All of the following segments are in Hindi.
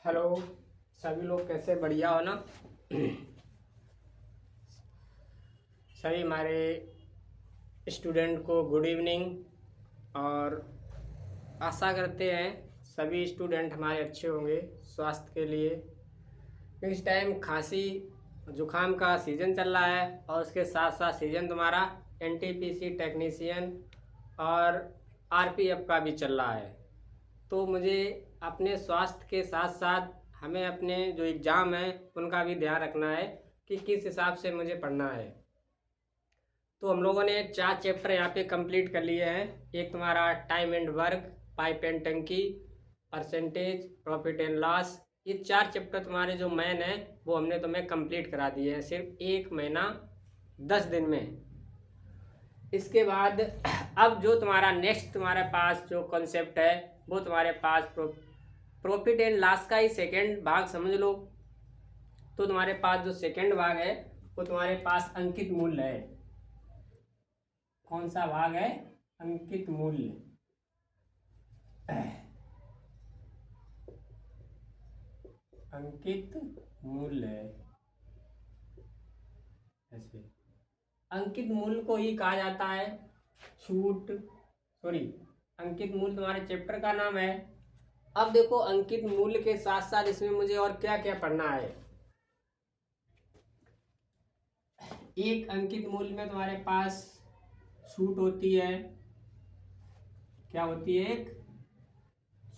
हेलो। सभी लोग कैसे, बढ़िया हो ना? सभी हमारे स्टूडेंट को गुड इवनिंग। और आशा करते हैं सभी स्टूडेंट हमारे अच्छे होंगे स्वास्थ्य के लिए। इस टाइम खांसी जुखाम का सीज़न चल रहा है और उसके साथ साथ सीज़न तुम्हारा एनटीपीसी टेक्नीशियन और आरपीएफ का भी चल रहा है। तो मुझे अपने स्वास्थ्य के साथ साथ हमें अपने जो एग्ज़ाम है उनका भी ध्यान रखना है कि किस हिसाब से मुझे पढ़ना है। तो हम लोगों ने 4 चैप्टर यहाँ पे कंप्लीट कर लिए हैं। एक तुम्हारा time and work, pipe and टंकी, परसेंटेज, प्रॉफिट एंड लॉस। ये 4 चैप्टर तुम्हारे जो मेन है वो हमने तुम्हें कंप्लीट करा दिए हैं सिर्फ 1 महीना 10 दिन में। इसके बाद अब जो तुम्हारा नेक्स्ट तुम्हारे पास जो कॉन्सेप्ट है वो तुम्हारे पास प्रॉफिट एंड लॉस का ही सेकेंड भाग समझ लो। तो तुम्हारे पास जो सेकेंड भाग है वो तुम्हारे पास अंकित मूल्य है। कौन सा भाग है? अंकित मूल्य। अंकित मूल्य है ऐसे। अंकित मूल्य को ही कहा जाता है छूट, सॉरी, अंकित मूल्य तुम्हारे चैप्टर का नाम है। अब देखो अंकित मूल्य के साथ साथ इसमें मुझे और क्या क्या पढ़ना है। एक अंकित मूल्य में तुम्हारे पास छूट होती है। क्या होती है? एक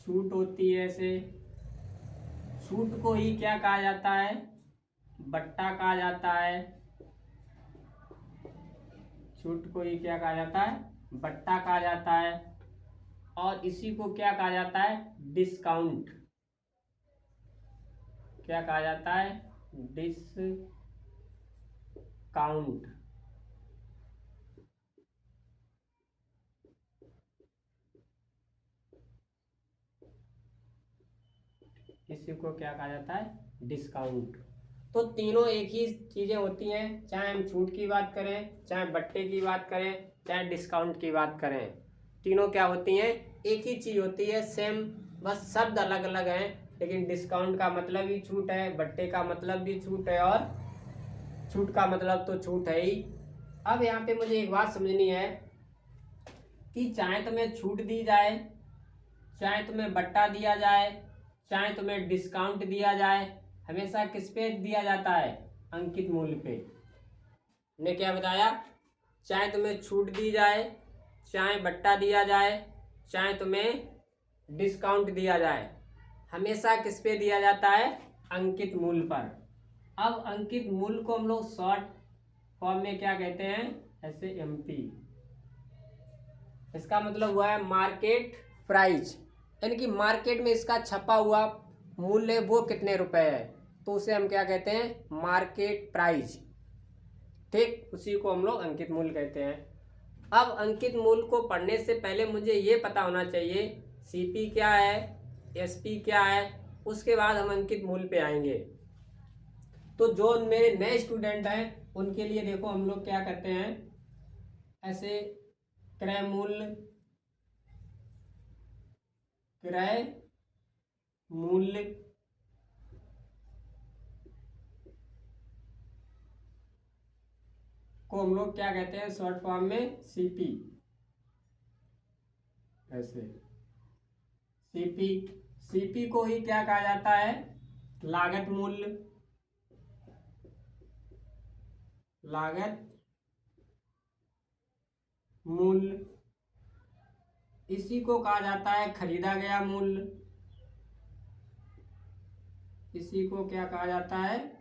छूट होती है ऐसे। छूट को ही क्या कहा जाता है? बट्टा कहा जाता है। छूट को ही क्या कहा जाता है? बट्टा कहा जाता है। और इसी को क्या कहा जाता है? डिस्काउंट। क्या कहा जाता है? डिस्काउंट। इसी को क्या कहा जाता है? डिस्काउंट। तो तीनों एक ही चीजें होती हैं, चाहे हम छूट की बात करें, चाहे बट्टे की बात करें, चाहे डिस्काउंट की बात करें। तीनों क्या होती हैं? एक ही चीज होती है, सेम, बस शब्द अलग अलग हैं। लेकिन डिस्काउंट का मतलब ही छूट है, बट्टे का मतलब भी छूट है, और छूट का मतलब तो छूट है ही। अब यहाँ पे मुझे एक बात समझनी है कि चाहे तुम्हें छूट दी जाए, चाहे तुम्हें बट्टा दिया जाए, चाहे तुम्हें डिस्काउंट दिया जाए, हमेशा किस पे दिया जाता है? अंकित मूल्य पे। ने क्या बताया? चाहे तुम्हें छूट दी जाए, चाहे बट्टा दिया जाए, चाहे तुम्हें डिस्काउंट दिया जाए, हमेशा किस पे दिया जाता है? अंकित मूल्य पर। अब अंकित मूल्य को हम लोग शॉर्ट फॉर्म में क्या कहते हैं? ऐसे एमपी। इसका मतलब हुआ है मार्केट प्राइस, यानी कि मार्केट में इसका छपा हुआ मूल्य वो कितने रुपए है, तो उसे हम क्या कहते हैं? Market price. ठीक, उसी को हम लोग अंकित मूल्य कहते हैं। अब अंकित मूल्य को पढ़ने से पहले मुझे ये पता होना चाहिए सीपी क्या है, एसपी क्या है, उसके बाद हम अंकित मूल्य पे आएंगे। तो जो मेरे नए स्टूडेंट हैं उनके लिए देखो हम लोग क्या करते हैं, ऐसे क्रय मूल्य, क्रय मूल्य को हम लोग क्या कहते हैं शॉर्ट फॉर्म में? सीपी। ऐसे सीपी। सीपी को ही क्या कहा जाता है? लागत मूल्य। लागत मूल्य। इसी को कहा जाता है खरीदा गया मूल्य। इसी को क्या कहा जाता है?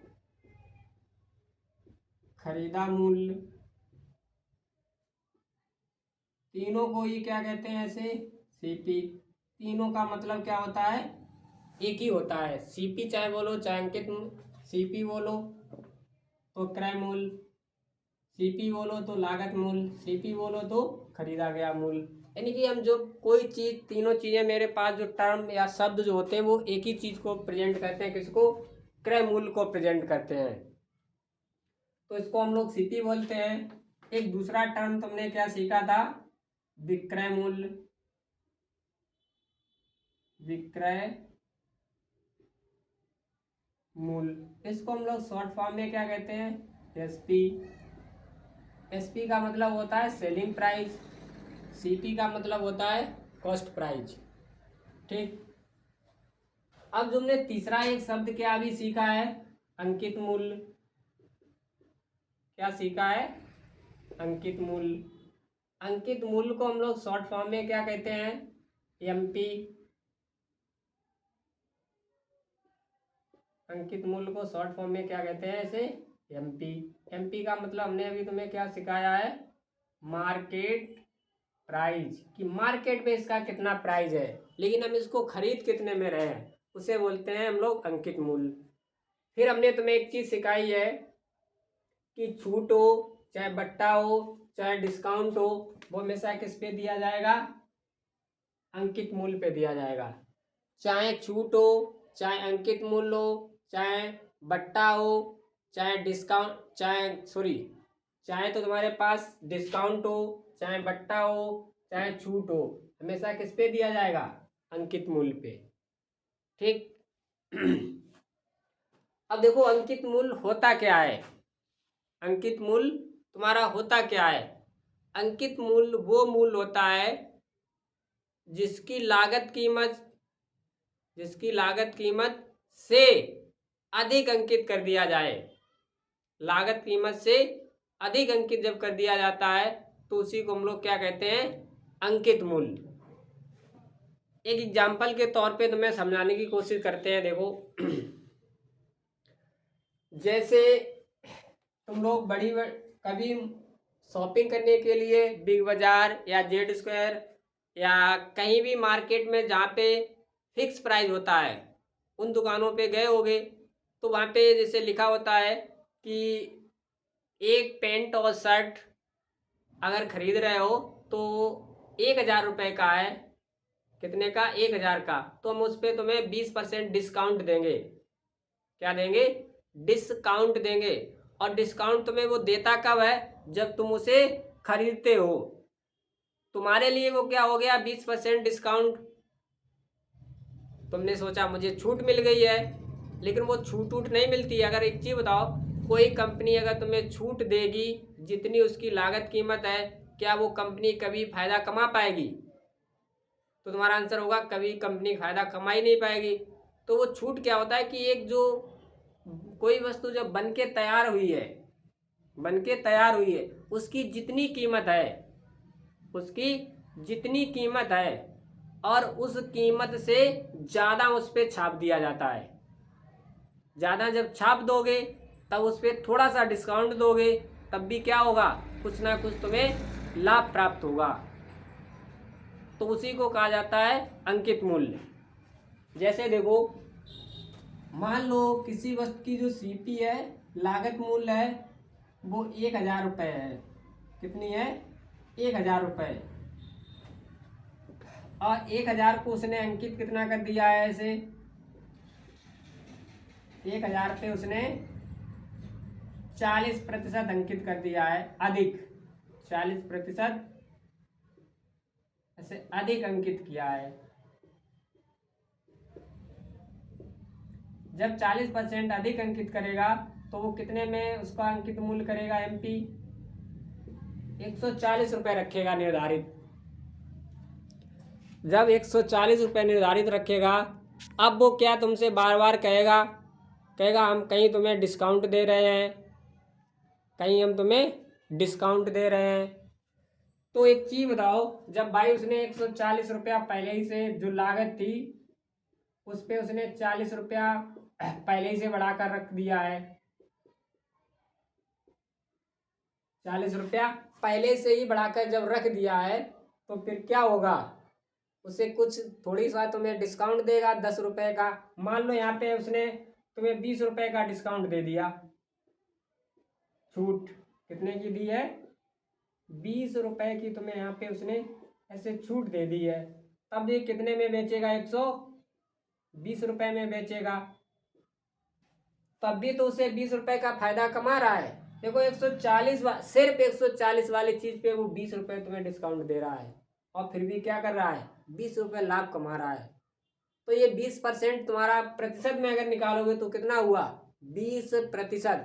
खरीदा मूल्य। तीनों को ही क्या कहते हैं ऐसे? सीपी। तीनों का मतलब क्या होता है? एक ही होता है। सीपी चाहे बोलो, चाहे अंकित सीपी बोलो तो क्रय मूल्य, सीपी बोलो तो लागत मूल्य, सीपी बोलो तो खरीदा गया मूल्य। यानी कि हम जो कोई चीज, तीनों चीजें मेरे पास जो टर्म या शब्द जो होते हैं वो एक ही चीज को प्रेजेंट करते हैं। किसको? क्रय मूल्य को प्रेजेंट करते हैं। तो इसको हम लोग सीपी बोलते हैं। एक दूसरा टर्म तुमने क्या सीखा था? विक्रय मूल्य। विक्रय मूल्य। इसको हम लोग शॉर्ट फॉर्म में क्या कहते हैं, एसपी। एसपी का मतलब होता है सेलिंग प्राइस, सीपी का मतलब होता है कॉस्ट प्राइस। ठीक, अब तुमने तीसरा एक शब्द क्या अभी सीखा है, अंकित मूल्य। क्या सीखा है, अंकित मूल्य। अंकित मूल्य को हम लोग शॉर्ट फॉर्म में क्या कहते हैं, एमपी। अंकित मूल्य को शॉर्ट फॉर्म में क्या कहते हैं, इसे एमपी। एमपी का मतलब हमने अभी तुम्हें क्या सिखाया है, मार्केट प्राइस, कि मार्केट में इसका कितना प्राइस है, लेकिन हम इसको खरीद कितने में रहे हैं, उसे बोलते हैं हम लोग अंकित मूल्य। फिर हमने तुम्हें एक चीज सिखाई है कि छूट हो चाहे बट्टा हो चाहे डिस्काउंट हो, वो हमेशा किस पे दिया जाएगा, अंकित मूल्य पे दिया जाएगा। चाहे छूट हो चाहे अंकित मूल्य हो चाहे बट्टा हो चाहे डिस्काउंट, चाहे तो तुम्हारे पास डिस्काउंट हो चाहे बट्टा हो चाहे छूट हो, हमेशा किस पे दिया जाएगा, अंकित मूल्य पे। ठीक। अब देखो अंकित मूल्य होता क्या है, अंकित मूल्य तुम्हारा होता क्या है। अंकित मूल्य वो मूल्य होता है जिसकी लागत कीमत से अधिक अंकित कर दिया जाए। लागत कीमत से अधिक अंकित जब कर दिया जाता है तो उसी को हम लोग क्या कहते हैं, अंकित मूल्य। एक एग्जाम्पल के तौर पे तुम्हें समझाने की कोशिश करते हैं। देखो जैसे तुम लोग कभी शॉपिंग करने के लिए बिग बाजार या जेड स्क्वायर या कहीं भी मार्केट में जहाँ पे फिक्स प्राइस होता है उन दुकानों पे गए होगे, तो वहाँ पे जैसे लिखा होता है कि एक पैंट और शर्ट अगर खरीद रहे हो तो 1,000 रुपये का है, कितने का, 1,000 का, तो हम उस पर तुम्हें 20% डिस्काउंट देंगे। क्या देंगे, डिस्काउंट देंगे। और डिस्काउंट तुम्हें वो देता कब है, जब तुम उसे खरीदते हो। तुम्हारे लिए वो क्या हो गया, 20% डिस्काउंट। तुमने सोचा मुझे छूट मिल गई है, लेकिन वो छूट नहीं मिलती। अगर एक चीज़ बताओ, कोई कंपनी अगर तुम्हें छूट देगी जितनी उसकी लागत कीमत है, क्या वो कंपनी कभी फायदा कमा पाएगी, तो तुम्हारा आंसर होगा कभी कंपनी फायदा कमा ही नहीं पाएगी। तो वो छूट क्या होता है कि एक जो कोई वस्तु जब बन के तैयार हुई है उसकी जितनी कीमत है और उस कीमत से ज़्यादा उस पर छाप दिया जाता है। ज़्यादा जब छाप दोगे तब उस पर थोड़ा सा डिस्काउंट दोगे, तब भी क्या होगा, कुछ ना कुछ तुम्हें लाभ प्राप्त होगा। तो उसी को कहा जाता है अंकित मूल्य। जैसे देखो मान लो किसी वस्तु की जो सीपी है, लागत मूल्य है, वो 1,000 रुपये है। कितनी है, 1,000 रुपये। और 1,000 को उसने अंकित कितना कर दिया है, ऐसे 1,000 पे उसने 40% अंकित कर दिया है, अधिक 40% ऐसे अधिक अंकित किया है। जब 40% अधिक अंकित करेगा तो वो कितने में उसका अंकित मूल्य करेगा, एमपी 140 रुपये रखेगा निर्धारित। जब 140 रुपये निर्धारित रखेगा, अब वो क्या तुमसे बार बार कहेगा हम कहीं तुम्हें डिस्काउंट दे रहे हैं, तो एक चीज़ बताओ, जब भाई उसने 140 रुपया पहले ही से जो लागत थी उस पर उसने 40 रुपया पहले ही से बढ़ाकर रख दिया है, 40 रुपया पहले से ही बढ़ाकर जब रख दिया है, तो फिर क्या होगा, उसे कुछ थोड़ी सा तुम्हें डिस्काउंट देगा 10 रुपये का। मान लो यहाँ पे उसने तुम्हें 20 रुपये का डिस्काउंट दे दिया, छूट कितने की दी है, 20 रुपये की तुम्हें यहाँ पे उसने ऐसे छूट दे दी है। तब ये कितने में बेचेगा, 120 रुपये में बेचेगा। तब भी तो उसे 20 रुपये का फायदा कमा रहा है। देखो 140 सिर्फ 140 वाली चीज पे वो 20 रुपये तुम्हें डिस्काउंट दे रहा है और फिर भी क्या कर रहा है, 20 रुपये लाभ कमा रहा है। तो ये 20% तुम्हारा प्रतिशत में अगर निकालोगे तो कितना हुआ, 20%।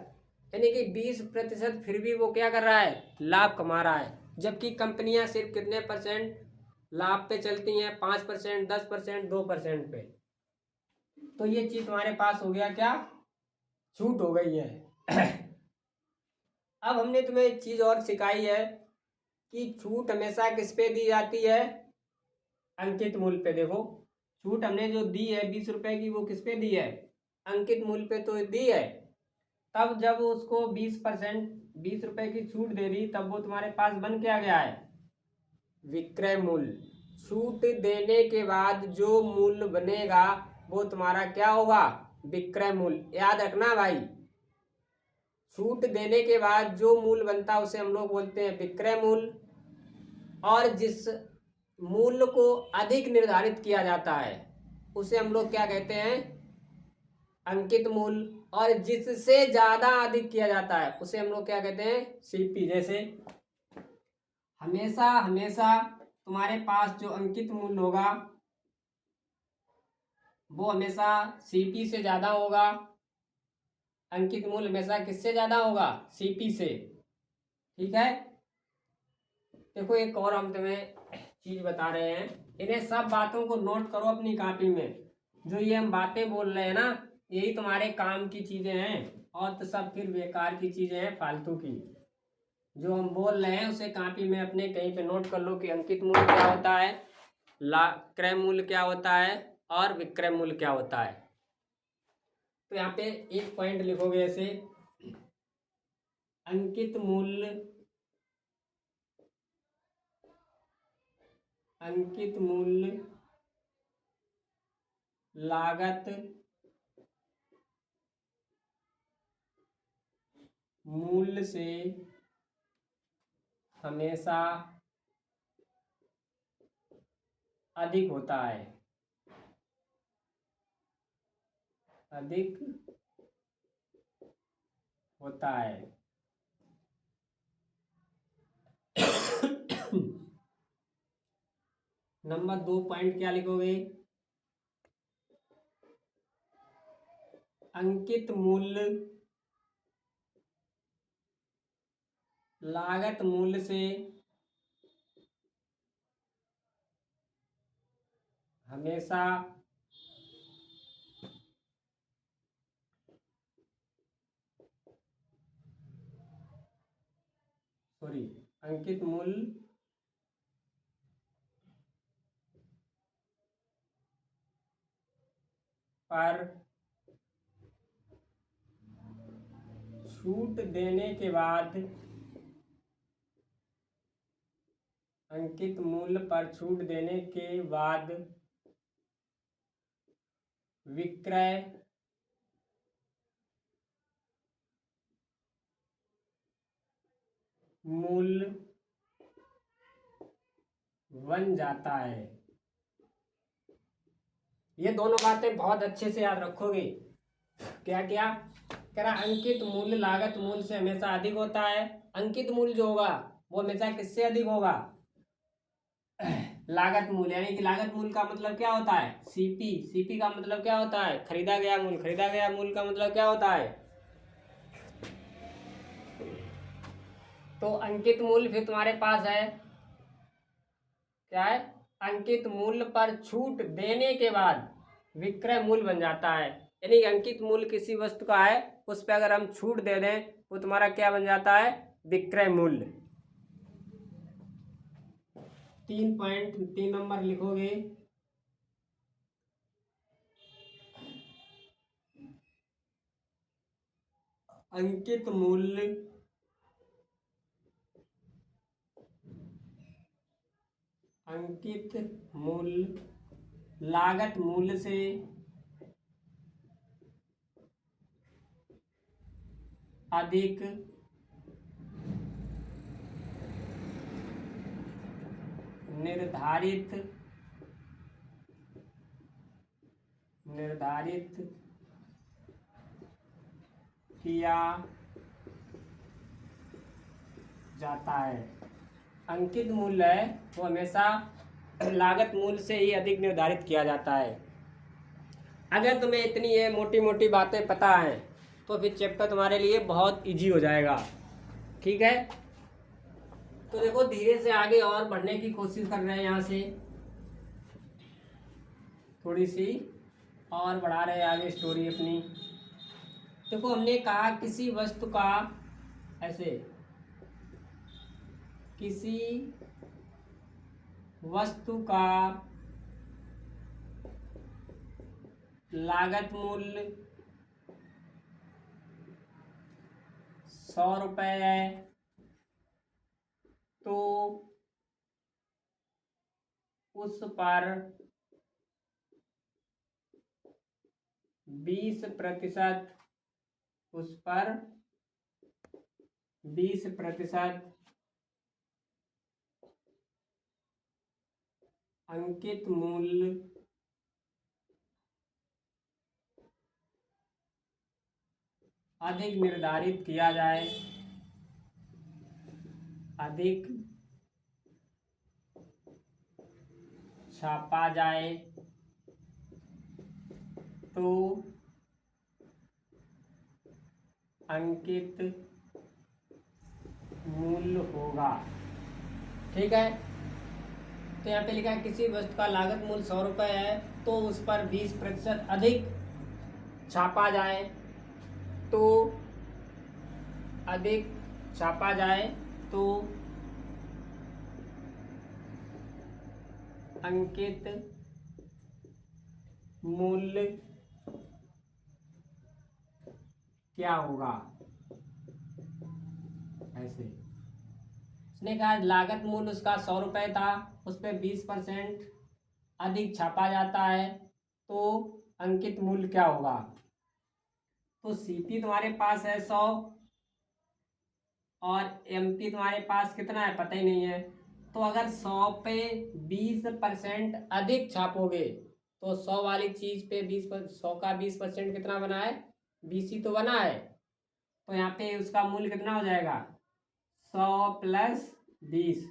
यानी कि 20% फिर भी वो क्या कर रहा है, लाभ कमा रहा है। जबकि कंपनियां सिर्फ कितने परसेंट लाभ पे चलती हैं, 5%, 10%, 2% पे। तो ये चीज तुम्हारे पास हो गया क्या, छूट हो गई है। अब हमने तुम्हें एक चीज और सिखाई है कि छूट हमेशा किस पे दी जाती है, अंकित मूल्य पे। देखो छूट हमने जो दी है 20 रुपए की, वो किस पे दी है, अंकित मूल्य पे तो दी है। तब जब उसको 20%, 20 रुपए की छूट दे दी, तब वो तुम्हारे पास बन के आ गया है विक्रय मूल्य। छूट देने के बाद जो मूल्य बनेगा वो तुम्हारा क्या होगा, विक्रय मूल्य। याद रखना भाई, छूट देने के बाद जो मूल्य बनता है उसे हम लोग बोलते हैं विक्रय मूल्य। और जिस मूल्य को अधिक निर्धारित किया जाता है उसे हम लोग क्या कहते हैं, अंकित मूल्य। और जिससे ज्यादा अधिक किया जाता है उसे हम लोग क्या कहते हैं, सीपी। जैसे हमेशा हमेशा तुम्हारे पास जो अंकित मूल्य होगा वो हमेशा सीपी से ज्यादा होगा। अंकित मूल्य हमेशा किससे ज्यादा होगा, सीपी से। ठीक है। देखो एक और हम तुम्हें चीज बता रहे हैं, इन्हें सब बातों को नोट करो अपनी कॉपी में। जो ये हम बातें बोल रहे हैं ना, यही तुम्हारे काम की चीजें हैं, और तो सब फिर बेकार की चीजें हैं, फालतू की। जो हम बोल रहे हैं उसे कॉपी में अपने कहीं पे नोट कर लो कि अंकित मूल्य क्या होता है, क्रय मूल्य क्या होता है, और विक्रय मूल्य क्या होता है। तो यहाँ पे एक पॉइंट लिखोगे ऐसे, अंकित मूल्य, अंकित मूल्य लागत मूल्य से हमेशा अधिक होता है, अधिक होता है। नंबर 2 पॉइंट क्या लिखोगे, अंकित मूल्य लागत मूल्य से हमेशा अंकित मूल्य पर छूट देने के बाद, अंकित मूल्य पर छूट देने के बाद विक्रय मूल्य बन जाता है। ये दोनों बातें बहुत अच्छे से याद रखोगे। क्या क्या कह रहा, अंकित मूल्य लागत मूल्य से हमेशा अधिक होता है। अंकित मूल्य जो होगा वो हमेशा किससे अधिक होगा, लागत मूल्य। यानी कि लागत मूल्य का मतलब क्या होता है, सीपी। सीपी का मतलब क्या होता है, खरीदा गया मूल्य। खरीदा गया मूल्य का मतलब क्या होता है, तो अंकित मूल्य फिर तुम्हारे पास है क्या है, अंकित मूल्य पर छूट देने के बाद विक्रय मूल्य बन जाता है। यानी अंकित मूल्य किसी वस्तु का है, उस पर अगर हम छूट दे दें वो तुम्हारा क्या बन जाता है, विक्रय मूल्य। 3 नंबर लिखोगे, अंकित मूल्य लागत मूल्य से अधिक निर्धारित किया जाता है। अंकित मूल्य है वो हमेशा लागत मूल्य से ही अधिक निर्धारित किया जाता है। अगर तुम्हें इतनी ये मोटी मोटी बातें पता हैं तो फिर चैप्टर तुम्हारे लिए बहुत इजी हो जाएगा। ठीक है, तो देखो धीरे से आगे और बढ़ने की कोशिश कर रहे हैं, यहाँ से थोड़ी सी और बढ़ा रहे हैं आगे स्टोरी अपनी। देखो हमने कहा किसी वस्तु का, ऐसे किसी वस्तु का लागत मूल्य 100 रुपये है तो उस पर 20%, उस पर 20% अंकित मूल्य अधिक निर्धारित किया जाए, अधिक छापा जाए तो अंकित मूल्य होगा। ठीक है, तो यहाँ पे लिखा है किसी वस्तु का लागत मूल्य 100 रुपये है तो उस पर 20% अधिक छापा जाए तो, अधिक छापा जाए तो अंकित मूल्य क्या होगा। ऐसे उसने कहा लागत मूल्य उसका 100 रुपये था, उस पर 20% अधिक छापा जाता है तो अंकित मूल्य क्या होगा। तो सीपी तुम्हारे पास है 100 और एमपी तुम्हारे पास कितना है पता ही नहीं है। तो अगर 100 पे 20% अधिक छापोगे तो 100 वाली चीज पे 100 का 20% कितना बना है, 20 ही तो बना है। तो यहाँ पे उसका मूल्य कितना हो जाएगा, 100 प्लस 20।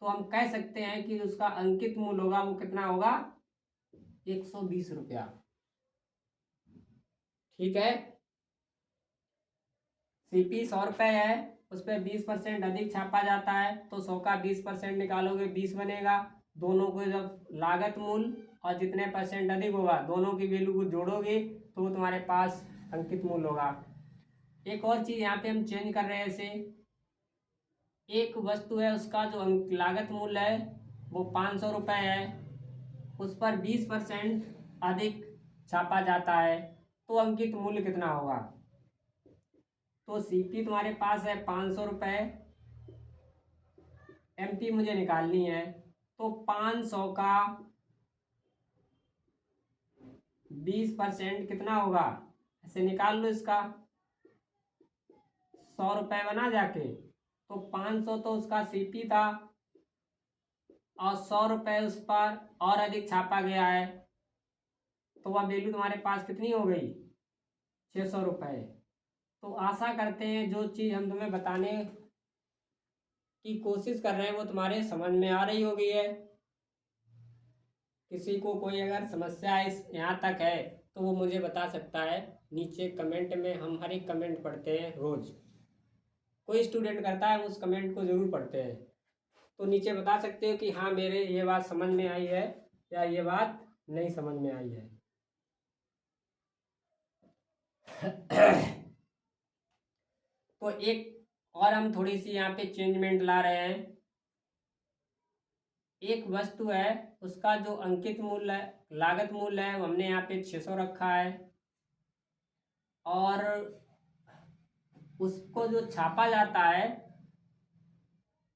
तो हम कह सकते हैं कि उसका अंकित मूल्य होगा वो कितना होगा, 120 रुपया। ठीक है, सीपी 100 रुपये है, उस पर 20% अधिक छापा जाता है तो 100 का 20% निकालोगे 20 बनेगा। दोनों को जब लागत मूल्य और जितने परसेंट अधिक होगा दोनों की वैल्यू को जोड़ोगे तो वो तुम्हारे पास अंकित मूल्य होगा। एक और चीज़ यहाँ पे हम चेंज कर रहे हैं, ऐसे एक वस्तु है उसका जो लागत मूल्य है वो 500 रुपये है, उस पर 20% अधिक छापा जाता है तो अंकित मूल्य कितना होगा। तो सीपी तुम्हारे पास है 500 रुपये, एमपी मुझे निकालनी है तो 500 का 20% कितना होगा, ऐसे निकाल लो इसका 100 रुपये बना जाके। तो 500 तो उसका सीपी था और 100 रुपये उस पर और अधिक छापा गया है तो वह वैल्यू तुम्हारे पास कितनी हो गई, 600 रुपये। तो आशा करते हैं जो चीज़ हम तुम्हें बताने की कोशिश कर रहे हैं वो तुम्हारे समझ में आ रही होगी है। किसी को कोई अगर समस्या इस यहाँ तक है तो वो मुझे बता सकता है नीचे कमेंट में, हम हर एक कमेंट पढ़ते हैं रोज़। कोई स्टूडेंट करता है उस कमेंट को ज़रूर पढ़ते हैं, तो नीचे बता सकते हो कि हाँ मेरे ये बात समझ में आई है या ये बात नहीं समझ में आई है। तो एक और हम थोड़ी सी यहाँ पे चेंजमेंट ला रहे हैं। एक वस्तु है उसका जो अंकित मूल्य है, लागत मूल्य है, वो हमने यहाँ पे 600 रखा है और उसको जो छापा जाता है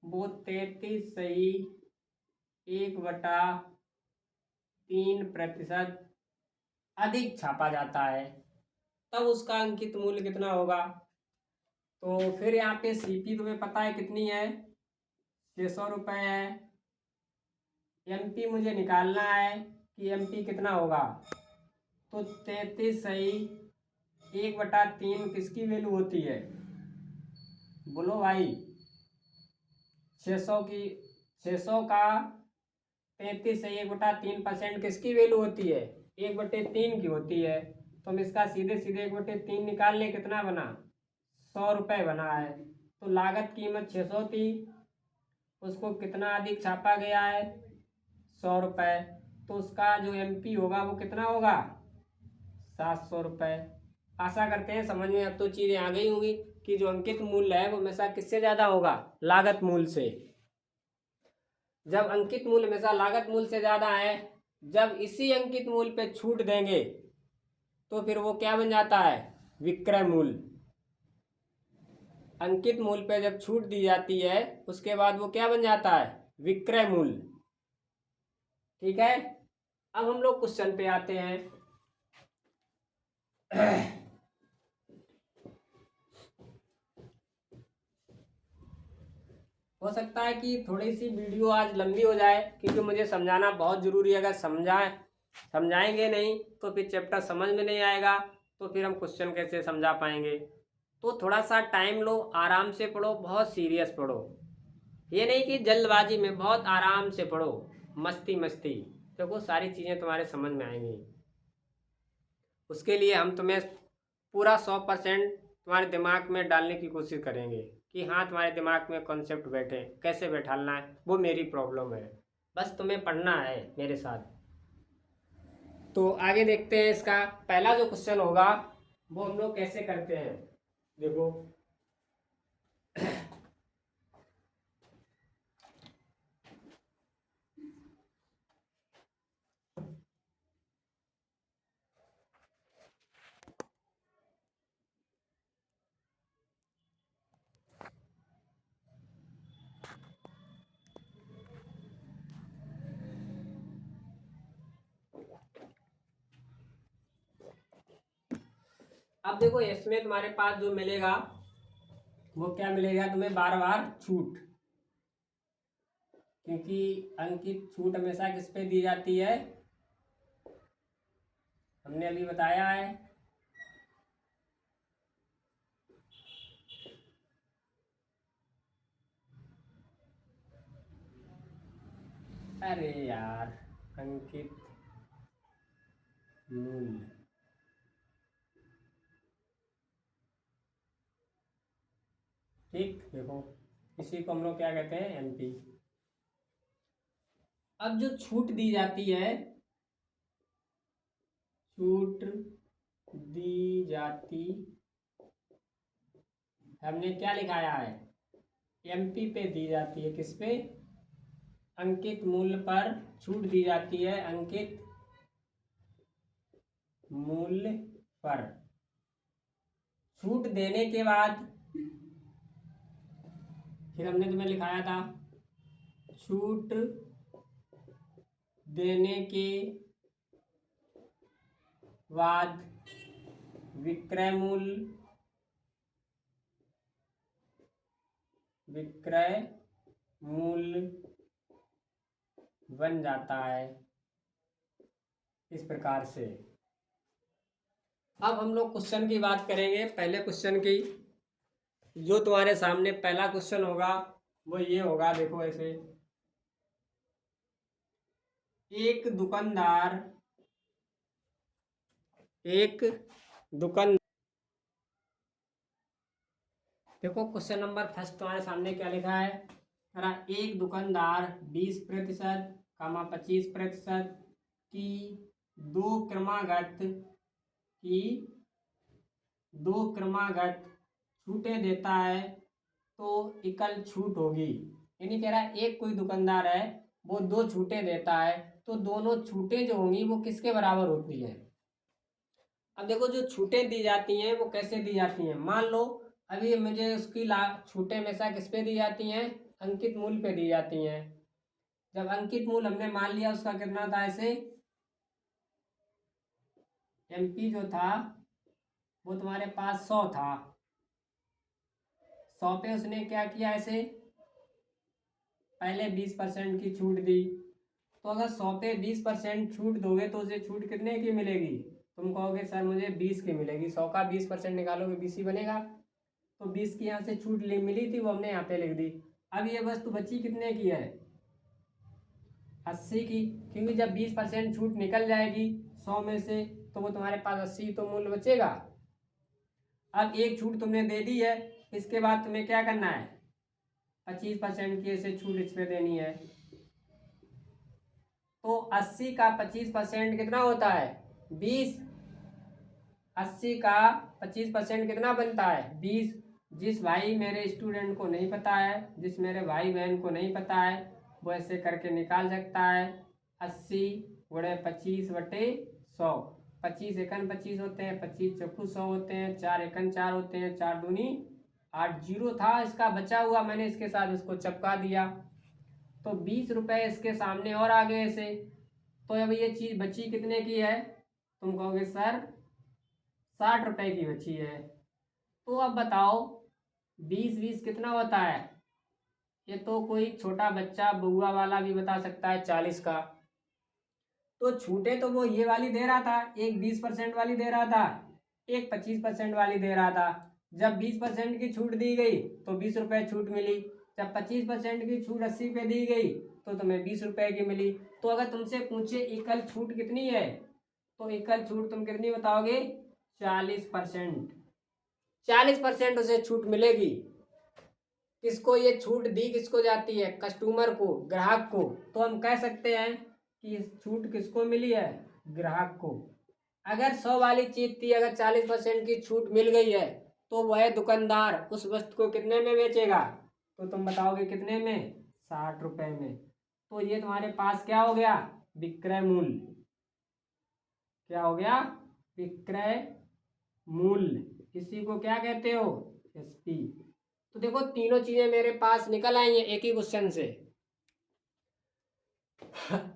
वो 33.1/3% अधिक छापा जाता है, तब उसका अंकित मूल्य कितना होगा। तो फिर यहाँ पे सीपी तुम्हें पता है कितनी है, 600 रुपये है। एमपी मुझे निकालना है कि एमपी कितना होगा, तो 33.1/3 किसकी वैल्यू होती है, बोलो भाई। 600 की 600 का 33.1/3% किसकी वैल्यू होती है, 1/3 की होती है, तो हम इसका सीधे सीधे 1/3 निकाल लें। कितना बना? 100 रुपये बना है। तो लागत कीमत 600 थी, उसको कितना अधिक छापा गया है? 100 रुपये। तो उसका जो MP होगा वो कितना होगा? 700 रुपये। आशा करते हैं समझ में अब तो चीज़ें आ गई होंगी कि जो अंकित मूल्य है वो हमेशा किससे ज़्यादा होगा? लागत मूल्य से। जब अंकित मूल्य हमेशा लागत मूल्य से ज़्यादा है, जब इसी अंकित मूल्य पे छूट देंगे तो फिर वो क्या बन जाता है? विक्रय मूल्य। अंकित मूल्य पे जब छूट दी जाती है उसके बाद वो क्या बन जाता है? विक्रय मूल्य। ठीक है, अब हम लोग क्वेश्चन पे आते हैं। हो सकता है कि थोड़ी सी वीडियो आज लंबी हो जाए, क्योंकि मुझे समझाना बहुत ज़रूरी है। अगर समझाएंगे नहीं तो फिर चैप्टर समझ में नहीं आएगा, तो फिर हम क्वेश्चन कैसे समझा पाएंगे। तो थोड़ा सा टाइम लो, आराम से पढ़ो, बहुत सीरियस पढ़ो। ये नहीं कि जल्दबाजी में, बहुत आराम से पढ़ो, मस्ती मस्ती। देखो सारी चीज़ें तुम्हारे समझ में आएंगी। उसके लिए हम तुम्हें पूरा 100% तुम्हारे दिमाग में डालने की कोशिश करेंगे कि हाँ तुम्हारे दिमाग में कॉन्सेप्ट बैठे। कैसे बैठालना है वो मेरी प्रॉब्लम है, बस तुम्हें पढ़ना है मेरे साथ। तो आगे देखते हैं। इसका पहला जो क्वेश्चन होगा वो हम लोग कैसे करते हैं, देखो। अब देखो इसमें तुम्हारे पास जो मिलेगा वो क्या मिलेगा तुम्हें? बार बार छूट। क्योंकि अंकित छूट हमेशा किस पे दी जाती है? हमने अभी बताया है, अरे यार, अंकित मूल्य। ठीक, देखो इसी को हम लोग क्या कहते हैं? MP। अब जो छूट दी जाती है, छूट दी जाती, हमने क्या लिखाया है? MP पे दी जाती है। किस पे? अंकित मूल्य पर छूट दी जाती है, अंकित मूल्य पर। छूट देने के बाद फिर हमने तुम्हें लिखाया था, छूट देने के बाद विक्रय मूल्य, विक्रय मूल्य बन जाता है इस प्रकार से। अब हम लोग क्वेश्चन की बात करेंगे, पहले क्वेश्चन की। जो तुम्हारे सामने पहला क्वेश्चन होगा वो ये होगा, देखो ऐसे। एक दुकानदार देखो क्वेश्चन नंबर फर्स्ट तुम्हारे सामने क्या लिखा है? एक दुकानदार 20% 25% की दो क्रमागत छूटें देता है तो एकल छूट होगी। यानी कह रहा है एक कोई दुकानदार है, वो 2 छूटें देता है, तो दोनों छूटें जो होंगी वो किसके बराबर होती हैं? अब देखो जो छूटें दी जाती हैं वो कैसे दी जाती हैं। मान लो अभी मुझे उसकी छूटें हमेशा किस पे दी जाती हैं? अंकित मूल्य पे दी जाती हैं। जब अंकित मूल्य हमने मान लिया उसका कितना था, ऐसे MP जो था वो तुम्हारे पास 100 था। 100 पे उसने क्या किया, ऐसे पहले 20% की छूट दी। तो अगर 100 पे 20% छूट दोगे तो उसे छूट कितने की मिलेगी? तुम कहोगे सर मुझे 20 की मिलेगी। 100 का 20% निकालोगे 20 ही बनेगा। तो 20 की यहाँ से छूट मिली थी, वो हमने यहाँ पे लिख दी। अब ये वस्तु बची कितने की है? 80 की। क्योंकि जब 20% छूट निकल जाएगी 100 में से, तो वो तुम्हारे पास 80 तो मूल्य बचेगा। अब एक छूट तुमने दे दी है, इसके बाद तुम्हें क्या करना है, 25% की ऐसे छूट इस पे देनी है। तो 80 का 25% कितना होता है, 20। 80 का 25% कितना बनता है, 20। जिस भाई मेरे स्टूडेंट को नहीं पता है, जिस मेरे भाई बहन को नहीं पता है, वो ऐसे करके निकाल सकता है। 80 गुणे 25/100। 25 एकन 25 होते हैं, 25 चौकू 100 होते हैं, 4 एकन 4 होते हैं, 4 दूनी 8। जीरो था इसका बचा हुआ, मैंने इसके साथ इसको चपका दिया, तो 20 रुपये इसके सामने और आ गए ऐसे। तो अब ये चीज़ बची कितने की है, तुम कहोगे सर 60 रुपये की बची है। तो अब बताओ 20 कितना होता है, ये तो कोई छोटा बच्चा बुआ वाला भी बता सकता है, 40 का। तो छूटे तो वो ये वाली दे रहा था, एक 20% वाली दे रहा था, एक 25% वाली दे रहा था। जब 20% की छूट दी गई तो 20 रुपये छूट मिली। जब 25% की छूट 80 पे दी गई तो तुम्हें 20 रुपये की मिली। तो अगर तुमसे पूछे एकल छूट कितनी है, तो एकल छूट तुम कितनी बताओगे, 40%। 40% उसे छूट मिलेगी। किसको ये छूट दी, किसको जाती है, कस्टमर को, ग्राहक को। तो हम कह सकते हैं कि छूट किसको मिली है, ग्राहक को। अगर 100 वाली चीज थी, अगर 40% की छूट मिल गई है, तो वह दुकानदार उस वस्तु को कितने में बेचेगा, तो तुम बताओगे कितने में, 60 रुपए में। तो ये तुम्हारे पास क्या हो गया, विक्रय मूल्य। क्या हो गया, विक्रय मूल्य। इसी को क्या कहते हो, एसपी। तो देखो तीनों चीजें मेरे पास निकल आई हैं एक ही क्वेश्चन से।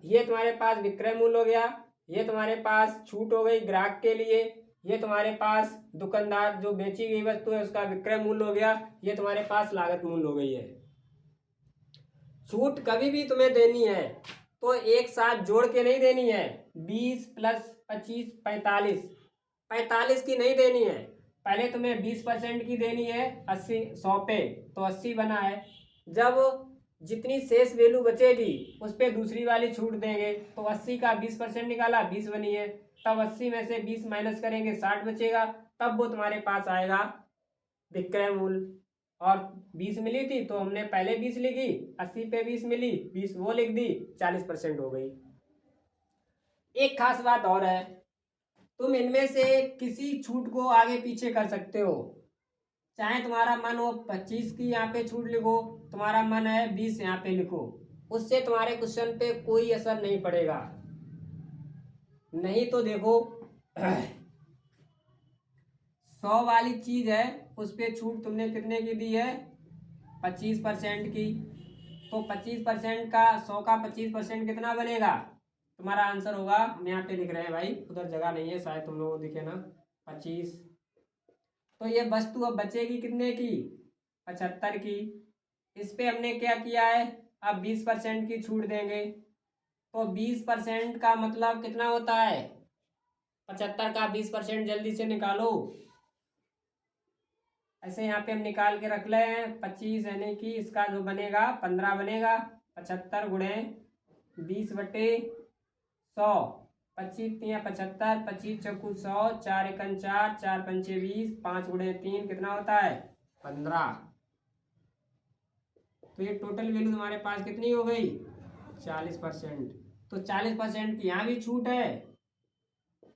ये तुम्हारे पास विक्रय मूल्य हो गया, ये तुम्हारे पास छूट हो गई ग्राहक के लिए, ये तुम्हारे पास दुकानदार जो बेची गई वस्तु है उसका विक्रय मूल्य हो गया, ये तुम्हारे पास लागत मूल्य हो गई है। छूट कभी भी तुम्हें देनी है तो एक साथ जोड़ के नहीं देनी है, 20 + 25 45। 45 की नहीं देनी है, पहले तुम्हें 20% की देनी है 80 100 पे, तो 80 बना है। जब जितनी शेष वैल्यू बचेगी उस पर दूसरी वाली छूट देंगे, तो 80 का 20% निकाला 20 बनी है। तब 80 में से 20 माइनस करेंगे 60 बचेगा, तब वो तुम्हारे पास आएगा विक्रय मूल्य। और 20 मिली थी तो हमने पहले 20 लिखी, 80 पे 20 मिली, 20 वो लिख दी, 40% हो गई। एक खास बात और है, तुम इनमें से किसी छूट को आगे पीछे कर सकते हो। चाहे तुम्हारा मन हो 25 की यहाँ पे छूट लिखो, तुम्हारा मन है 20 यहाँ पे लिखो, उससे तुम्हारे क्वेश्चन पे कोई असर नहीं पड़ेगा। नहीं तो देखो 100 वाली चीज है, उस पर छूट तुमने कितने की दी है, 25% की। तो 25% का 100 का 25% कितना बनेगा, तुम्हारा आंसर होगा, हम यहाँ पे लिख रहे हैं भाई, उधर जगह नहीं है शायद तुम लोगों को दिखे ना, 25। तो ये वस्तु अब बचेगी कितने की, 75 की। इस पे हमने क्या किया है, अब 20% की छूट देंगे, तो 20% का मतलब कितना होता है, 75 का 20% जल्दी से निकालो। ऐसे यहाँ पे हम निकाल के रख ले हैं, 25 यानी कि इसका जो बनेगा 15 बनेगा। 75 गुणे 20/100, 25 या 75, 25 चौकू 100, 4 एकन 4, 4 पंचे 20, 5 गुणे 3 कितना होता है, 15। तो ये टोटल वैल्यू तुम्हारे पास कितनी हो गई, 40%। तो 40% की यहाँ भी छूट है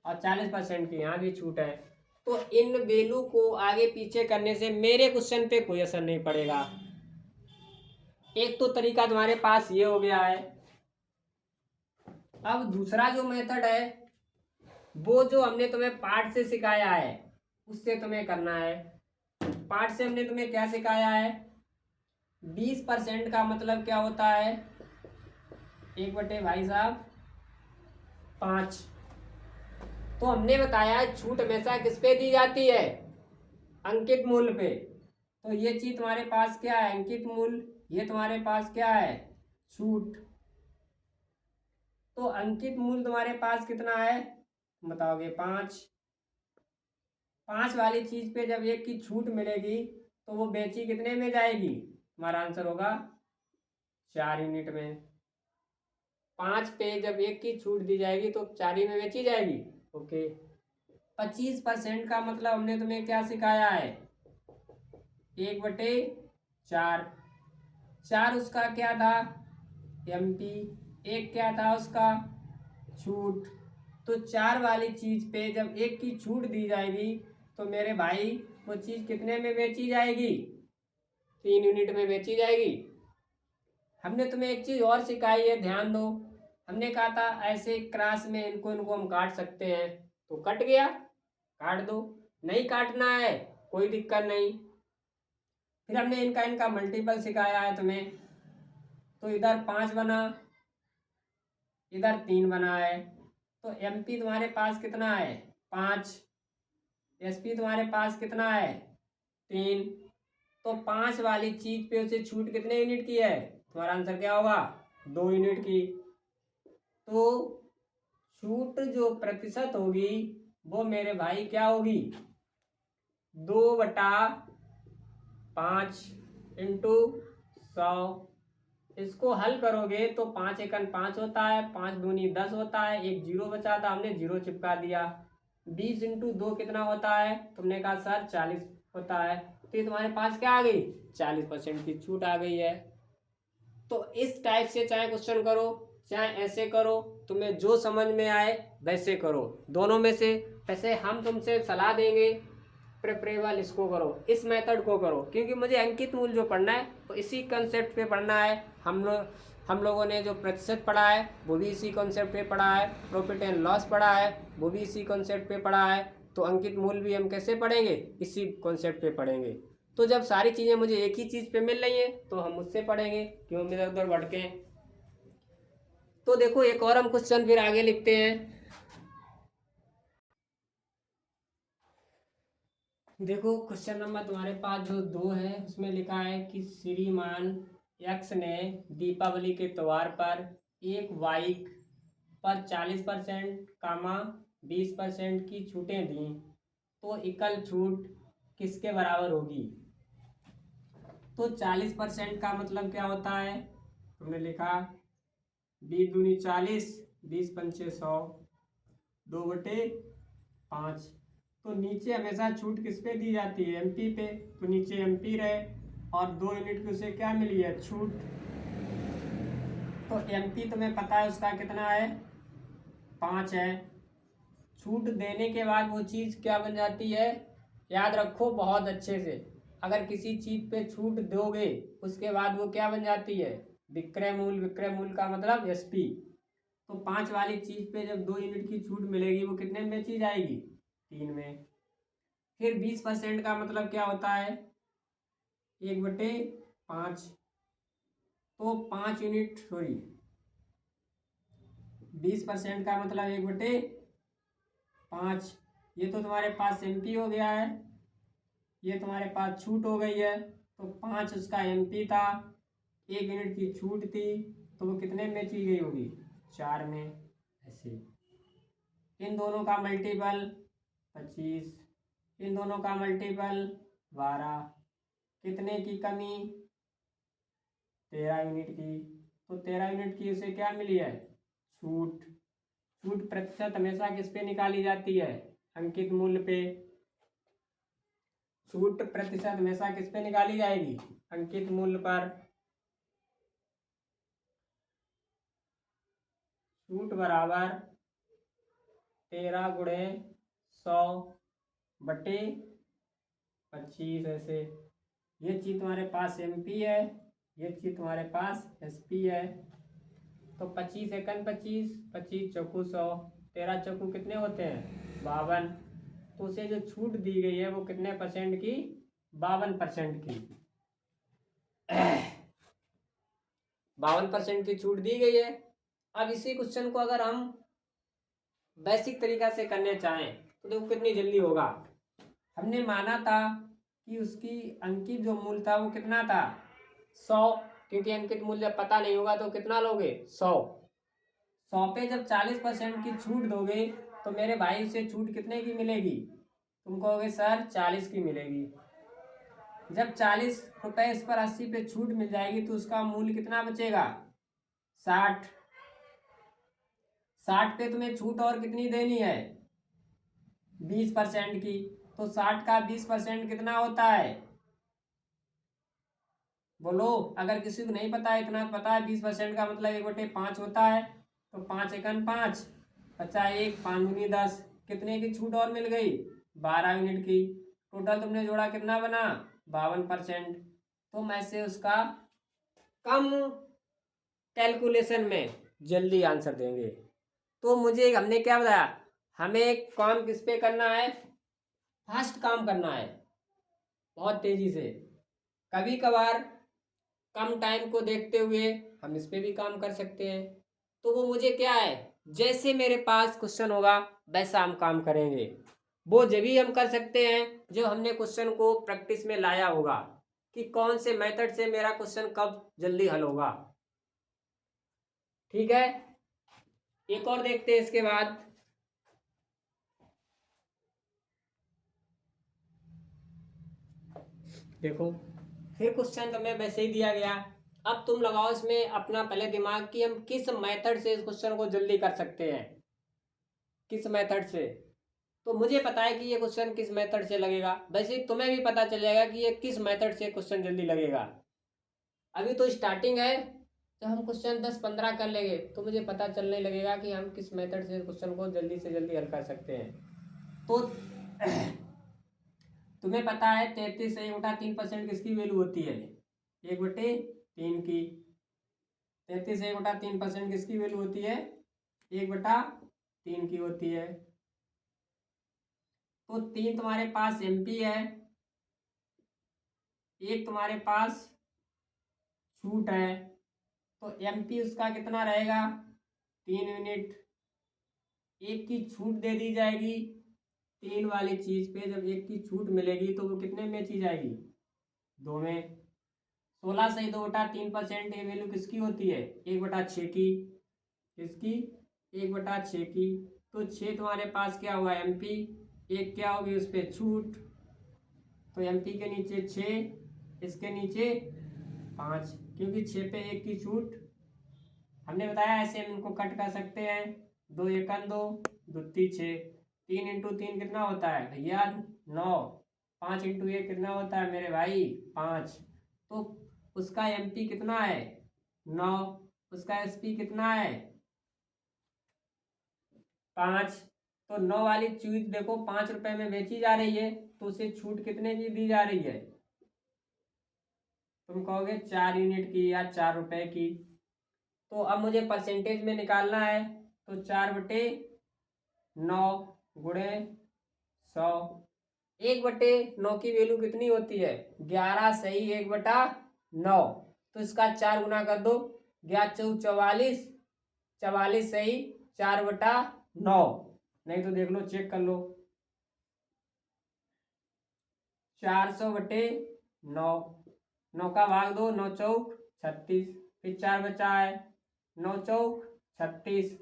और 40% की यहाँ भी छूट है। तो इन वैल्यू को आगे पीछे करने से मेरे क्वेश्चन पे कोई असर नहीं पड़ेगा। एक तो तरीका तुम्हारे पास ये हो गया है। अब दूसरा जो मेथड है वो जो हमने तुम्हें पाठ से सिखाया है उससे तुम्हें करना है। पाठ से हमने तुम्हें क्या सिखाया है, 20% का मतलब क्या होता है, 1/5। तो हमने बताया छूट हमेशा किस पे दी जाती है, अंकित मूल्य पे। तो ये चीज तुम्हारे पास क्या है, अंकित मूल्य, ये तुम्हारे पास क्या है, छूट। तो अंकित मूल्य तुम्हारे पास कितना है, बताओगे 5। 5 वाली चीज पे जब 1 की छूट मिलेगी तो वो बेची कितने में जाएगी, हमारा आंसर होगा 4 यूनिट में। 5 पे जब 1 की छूट दी जाएगी तो 4 ही में बेची जाएगी। ओके, 25% का मतलब हमने तुम्हें क्या सिखाया है, 1/4। 4 उसका क्या था, MP, 1 क्या था उसका, छूट। तो 4 वाली चीज पे जब 1 की छूट दी जाएगी तो मेरे भाई वो चीज कितने में बेची जाएगी, 3 यूनिट में बेची जाएगी। हमने तुम्हें एक चीज और सिखाई है, ध्यान दो। हमने कहा था ऐसे क्रास में इनको इनको हम काट सकते हैं, तो कट गया, काट दो। नहीं काटना है कोई दिक्कत नहीं। फिर हमने इनका इनका मल्टीपल सिखाया है तुम्हें। तो इधर 5 बना, इधर 3 बना है, तो MP तुम्हारे पास कितना है, 5। SP तुम्हारे पास कितना है, 3। तो 5 वाली चीज पे उसे छूट कितने यूनिट की है, तुम्हारा आंसर क्या होगा, 2 यूनिट की। तो छूट जो प्रतिशत होगी वो मेरे भाई क्या होगी, 2/5 इंटू 100। इसको हल करोगे तो 5 एकन 5 होता है, 5 दूनी 10 होता है, एक जीरो बचा था हमने जीरो चिपका दिया। 20 इंटू 2 कितना होता है, तुमने कहा सर 40 होता है। तो ये तुम्हारे पास क्या आ गई, 40% की छूट आ गई है। तो इस टाइप से चाहे क्वेश्चन करो चाहे ऐसे करो, तुम्हें जो समझ में आए वैसे करो, दोनों में से। वैसे हम तुमसे सलाह देंगे प्रेफरेबल इसको करो, इस मेथड को करो, क्योंकि मुझे अंकित मूल्य जो पढ़ना है तो इसी कंसेप्ट पे पढ़ना है। हम लोगों ने जो प्रतिशत पढ़ा है वो भी इसी कॉन्सेप्ट पे पढ़ा है, प्रॉफिट एंड लॉस पढ़ा है वो भी इसी कॉन्सेप्ट पे पढ़ा है। तो अंकित मूल्य भी हम कैसे पढ़ेंगे, इसी कॉन्सेप्ट पे पढ़ेंगे। तो जब सारी चीज़ें मुझे एक ही चीज़ पे मिल रही हैं तो हम उससे पढ़ेंगे, क्यों हम इधर उधर भटकें। तो देखो एक और हम क्वेश्चन फिर आगे लिखते हैं। देखो क्वेश्चन नंबर तुम्हारे पास जो 2 है उसमें लिखा है कि श्रीमान एक्स ने दीपावली के त्यौहार पर एक बाइक पर 40% कामा 20% की छूटें दी, तो एकल छूट किसके बराबर होगी। तो 40% का मतलब क्या होता है, तुमने लिखा 20 दूनी 40, 20 पंचे 100, 2/5। तो नीचे हमेशा छूट किस पे दी जाती है, MP पे, तो नीचे MP रहे और 2 यूनिट की उसे क्या मिली है, छूट। तो MP तुम्हें पता है उसका कितना है, 5 है। छूट देने के बाद वो चीज़ क्या बन जाती है, याद रखो बहुत अच्छे से, अगर किसी चीज़ पे छूट दोगे उसके बाद वो क्या बन जाती है, विक्रय मूल्य। विक्रय मूल्य का मतलब SP। तो 5 वाली चीज़ पे जब 2 यूनिट की छूट मिलेगी वो कितने में बेची जाएगी, 3 में। फिर 20% का मतलब क्या होता है, 1/5। तो 5 यूनिट, सॉरी, 20% का मतलब 1/5। ये तो तुम्हारे पास MP हो गया है, ये तुम्हारे पास छूट हो गई है। तो 5 उसका MP था, 1 यूनिट की छूट थी, तो वो कितने में बेची गई होगी, 4 में। ऐसे इन दोनों का मल्टीपल 25, इन दोनों का मल्टीपल 12, कितने की कमी, 13 यूनिट की। तो 13 यूनिट की उसे क्या मिली है, छूट। छूट प्रतिशत हमेशा किस पे निकाली जाती है, अंकित मूल्य पे। छूट प्रतिशत हमेशा किस पे निकाली जाएगी, अंकित मूल्य पर। छूट बराबर 13 गुणे 100/25। ऐसे ये चीज़ तुम्हारे पास MP है, ये चीज़ तुम्हारे पास SP है। तो 25 एकन 25, 25 चौकू 100, 13 चौकू कितने होते हैं, 52। तो उसे जो छूट दी गई है वो कितने परसेंट की, 52% की। 52% की छूट दी गई है। अब इसी क्वेश्चन को अगर हम बेसिक तरीका से करने चाहें तो देखो कितनी जल्दी होगा। हमने माना था कि उसकी अंकित जो मूल्य था वो कितना था, 100, क्योंकि अंकित मूल्य पता नहीं होगा तो कितना लोगे, 100। 100 पे जब 40% की छूट दोगे तो मेरे भाई से छूट कितने की मिलेगी, तुम कहोगे सर 40 की मिलेगी। जब 40 रुपए इस पर 80 पे छूट मिल जाएगी तो उसका मूल्य कितना बचेगा, 60। 60 पे तुम्हें छूट और कितनी देनी है, 20% की। तो 60 का 20% कितना होता है, बोलो। अगर किसी को नहीं पता है, इतना पता है 20% का मतलब 1/5 होता है। तो 5 एकन 5, बचा 1, 5 दूनी 10, कितने की छूट और मिल गई, 12 यूनिट की। टोटल तुमने जोड़ा कितना बना, 52%। तो मैं से उसका कम कैलकुलेशन में जल्दी आंसर देंगे। तो मुझे हमने क्या बताया, हमें काम किस पे करना है, फास्ट काम करना है, बहुत तेजी से। कभी कभार कम टाइम को देखते हुए हम इस पे भी काम कर सकते हैं। तो वो मुझे क्या है, जैसे मेरे पास क्वेश्चन होगा वैसा हम काम करेंगे। वो जब भी हम कर सकते हैं जो हमने क्वेश्चन को प्रैक्टिस में लाया होगा, कि कौन से मेथड से मेरा क्वेश्चन कब जल्दी हल होगा। ठीक है, एक और देखते हैं इसके बाद। देखो, फिर क्वेश्चन तुम्हें वैसे ही दिया गया। अब तुम लगाओ इसमें अपना पहले दिमाग कि हम किस मेथड से इस क्वेश्चन को जल्दी कर सकते हैं, किस मेथड से। तो मुझे पता है कि ये क्वेश्चन किस मेथड से लगेगा, वैसे ही तुम्हें भी पता चल जाएगा कि ये किस मेथड से क्वेश्चन जल्दी लगेगा। अभी तो स्टार्टिंग है, जब हम क्वेश्चन 10-15 कर लेंगे तो मुझे पता चलने लगेगा कि हम किस मेथड से क्वेश्चन को जल्दी से जल्दी हल कर सकते हैं। तो तुम्हें पता है 33 से 1/3% किसकी वैल्यू होती है, 1/3 की। 33 से 1/3% किसकी वैल्यू होती है, 1/3 की होती है। तो 3 तुम्हारे पास एमपी है, एक तुम्हारे पास छूट है। तो एमपी उसका कितना रहेगा, 3 यूनिट। एक की छूट दे दी जाएगी 3 वाली चीज पे, जब एक की छूट मिलेगी तो वो कितने में चीज आएगी, 2 में। 16 सही 2/3% ये वैल्यू किसकी होती है, 1/6 की। किसकी, 1/6 की। तो 6 तुम्हारे पास क्या हुआ, एमपी। एक क्या होगी उस पर छूट, तो एमपी के नीचे 6, इसके नीचे 5, क्योंकि 6 पे 1 की छूट। हमने बताया ऐसे हम इनको कट कर सकते हैं, 2 एकन 2, 2×3 6। 3 × 3 कितना होता है भैया, 9। 5 × 1 कितना होता है मेरे भाई, 5। तो उसका एमपी कितना है, 9। उसका एसपी कितना है, 5। तो 9 वाली चीज देखो 5 रुपए में बेची जा रही है, तो उसे छूट कितने की दी जा रही है, तुम कहोगे 4 यूनिट की या 4 रुपए की। तो अब मुझे परसेंटेज में निकालना है, तो 4/9 गुणे 100। 1/9 की वैल्यू कितनी होती है, 11 सही 1/9। तो इसका 4 गुना कर दो, 11 × 4 = 44, 44 सही 4/9। नहीं तो देख लो, चेक कर लो, 400/9। 9 का भाग दो, 9 चौक 36, फिर 4 बचा है, 9 चौक 36,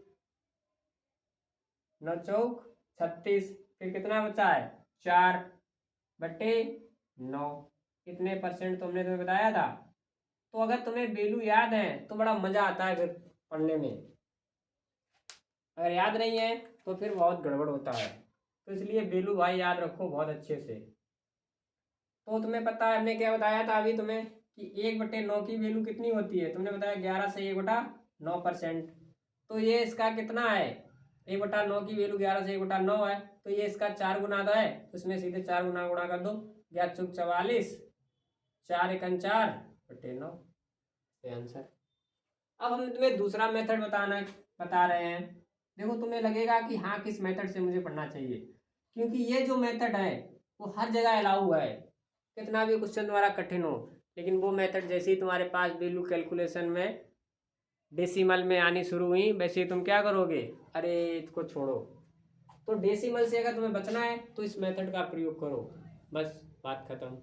9 चौक 36, फिर कितना बचा है, 4/9। कितने परसेंट तुमने तुम्हें बताया था। तो अगर तुम्हें वैल्यू याद है तो बड़ा मजा आता है फिर पढ़ने में, अगर याद नहीं है तो फिर बहुत गड़बड़ होता है। तो इसलिए वैल्यू भाई याद रखो बहुत अच्छे से। तो तुम्हें पता है हमने क्या बताया था अभी तुम्हें, कि 1/9 की वैल्यू कितनी होती है, तुमने बताया 11 से 1/9%। तो ये इसका कितना है, 1/9 की वैल्यू 11 से 1/9 है, तो ये इसका 4 गुना है, तो इसमें सीधे 4 गुना गुणा कर दो, 11 × 44, 4 × 4/9 आंसर। अब हम तुम्हें दूसरा मेथड बता रहे हैं। देखो तुम्हें लगेगा कि हाँ किस मेथड से मुझे पढ़ना चाहिए, क्योंकि ये जो मेथड है वो हर जगह अलाउ है, कितना भी क्वेश्चन तुम्हारा कठिन हो। लेकिन वो मेथड जैसे ही तुम्हारे पास वैल्यू कैलकुलेशन में डेसिमल में आनी शुरू हुई, वैसे ही तुम क्या करोगे, अरे इसको छोड़ो। तो डेसिमल से अगर तुम्हें बचना है तो इस मेथड का प्रयोग करो, बस बात खत्म।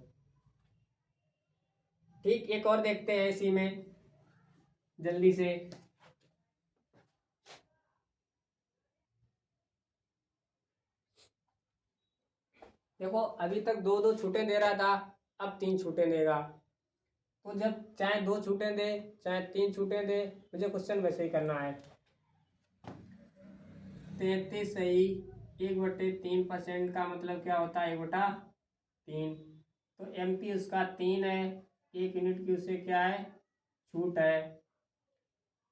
ठीक, एक और देखते हैं इसी में जल्दी से। देखो अभी तक 2-2 छूटें दे रहा था, अब 3 छूटें देगा। तो जब चाहे 2 छूटें दे चाहे 3 छूटें दे, मुझे क्वेश्चन वैसे ही करना है। 33 सही। 1/3% का मतलब क्या होता है? 1/3। तो MP उसका 3 है, 1 यूनिट की उसे क्या है? छूट है।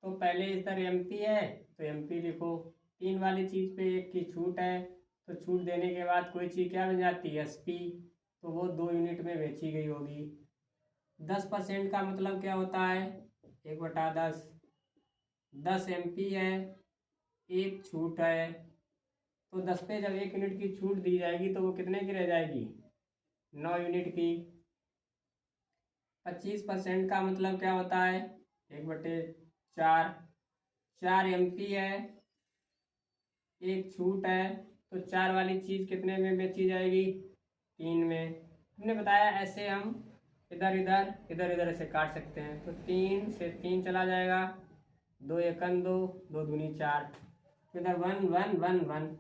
तो पहले इधर MP है तो MP लिखो। 3 वाली चीज़ पे 1 की छूट है, तो छूट देने के बाद कोई चीज़ क्या बन जाती है? SP। तो वो 2 यूनिट में बेची गई होगी। 10% का मतलब क्या होता है? 1/10। 10 MP है, 1 छूट है, तो 10 पे जब 1 यूनिट की छूट दी जाएगी तो वो कितने की रह जाएगी? 9 यूनिट की। 25% का मतलब क्या होता है? 1/4। 4 MP है, 1 छूट है, तो 4 वाली चीज़ कितने में बेची जाएगी? 3 में। हमने बताया ऐसे हम इधर इधर इधर इधर से काट सकते हैं। तो 3 से 3 चला जाएगा, 2 एकन 2, 2 दूनी 4, इधर 1 1 1 1।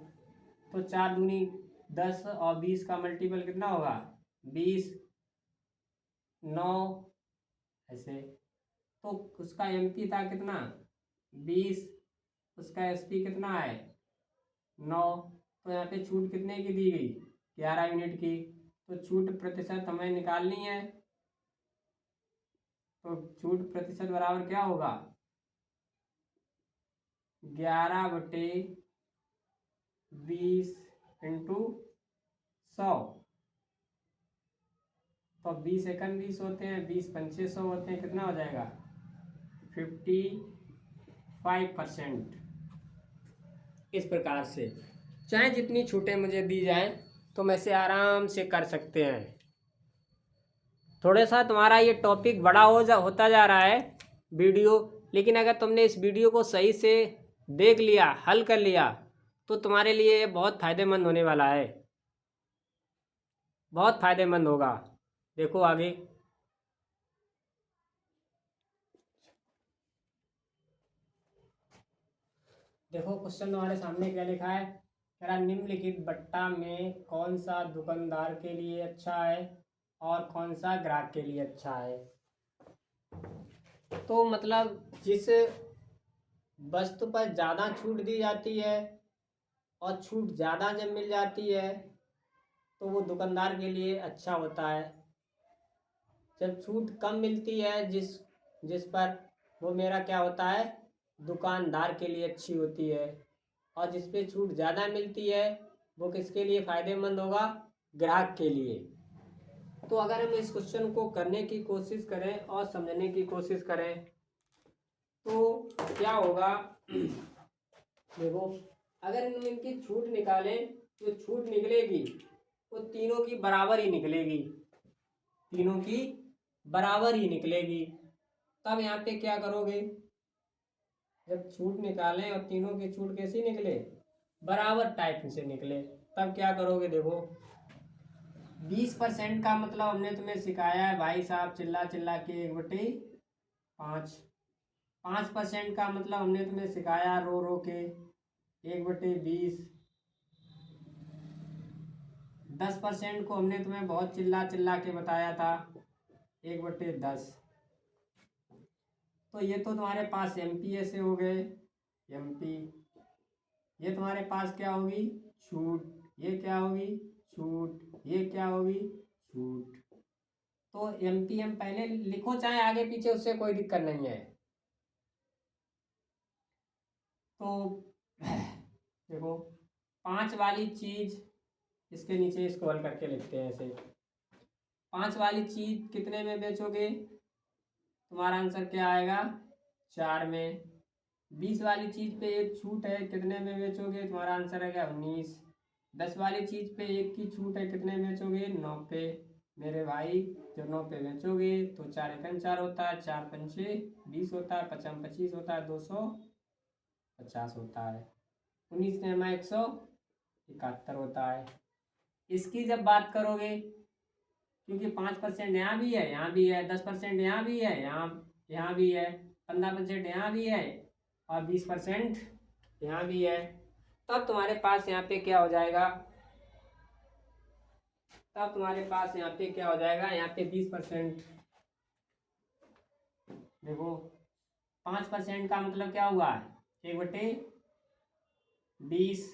तो 4 दूनी 10 और 20 का मल्टीपल कितना होगा? 20, 9 ऐसे। तो उसका MP था कितना? 20। उसका SP कितना है? 9। तो यहाँ पे छूट कितने की दी गई? 11 यूनिट की। तो छूट प्रतिशत हमें निकालनी है। तो छूट प्रतिशत बराबर क्या होगा? 11/20 इंटू 100। तो 20 एकन 20 होते हैं, 20 पंचे 100 होते हैं, कितना हो जाएगा? 55%। इस प्रकार से चाहे जितनी छूटें मुझे दी जाएं तो मैं इसे आराम से कर सकते हैं। थोड़ा सा तुम्हारा ये टॉपिक बड़ा होता जा रहा है वीडियो, लेकिन अगर तुमने इस वीडियो को सही से देख लिया, हल कर लिया, तो तुम्हारे लिए ये बहुत फ़ायदेमंद होने वाला है। बहुत फ़ायदेमंद होगा। देखो आगे। देखो क्वेश्चन तुम्हारे सामने क्या लिखा है? कह रहा निम्नलिखित बट्टा में कौन सा दुकानदार के लिए अच्छा है और कौन सा ग्राहक के लिए अच्छा है। तो मतलब जिस वस्तु पर ज़्यादा छूट दी जाती है और छूट ज़्यादा जब मिल जाती है तो वो दुकानदार के लिए अच्छा होता है। जब छूट कम मिलती है जिस जिस पर, वो मेरा क्या होता है? दुकानदार के लिए अच्छी होती है। और जिस पे छूट ज़्यादा मिलती है वो किसके लिए फ़ायदेमंद होगा? ग्राहक के लिए। तो अगर हम इस क्वेश्चन को करने की कोशिश करें और समझने की कोशिश करें तो क्या होगा? देखो, अगर हम इनकी छूट निकालें तो छूट निकलेगी वो तीनों की बराबर ही निकलेगी। तीनों की बराबर ही निकलेगी। तब यहाँ पे क्या करोगे? जब छूट निकालें और तीनों की छूट कैसी निकले? बराबर टाइप से निकले, तब क्या करोगे? देखो, 20% का मतलब हमने तुम्हें सिखाया है भाई साहब, चिल्ला चिल्ला के 1/5। 5% का मतलब हमने तुम्हें सिखाया रो रो के 1/20। 10% को हमने तुम्हें बहुत चिल्ला चिल्ला के बताया था 1/10। तो ये तो तुम्हारे पास MP ऐसे हो गए, MP। ये तुम्हारे पास क्या होगी? छूट। ये क्या होगी? छूट। ये क्या होगी? छूट। तो MP हम पहले लिखो चाहे आगे पीछे, उससे कोई दिक्कत नहीं है। तो देखो, 5 वाली चीज, इसके नीचे इसको हल करके लिखते हैं ऐसे। 5 वाली चीज कितने में बेचोगे? तुम्हारा आंसर क्या आएगा? 4 में। 20 वाली चीज पे 1 छूट है, कितने में बेचोगे? तुम्हारा आंसर है क्या? 19। 10 वाली चीज पे 1 की छूट है, कितने में बेचोगे? 9 पे। मेरे भाई, जब 9 पे बेचोगे तो 4 एकन 4 होता है, 4 पंचे 20 होता है, 5 25 होता है, 250 होता है, 19 ने 171 होता है। इसकी जब बात करोगे, क्योंकि 5% यहाँ भी है, यहाँ भी है, 10% यहाँ भी है, यहाँ भी है, 15% यहाँ भी है और 20% यहाँ भी है। तब तुम्हारे पास यहाँ पे क्या हो जाएगा? यहाँ पे 20%। देखो, 5% का मतलब क्या हुआ? 1/20। 20,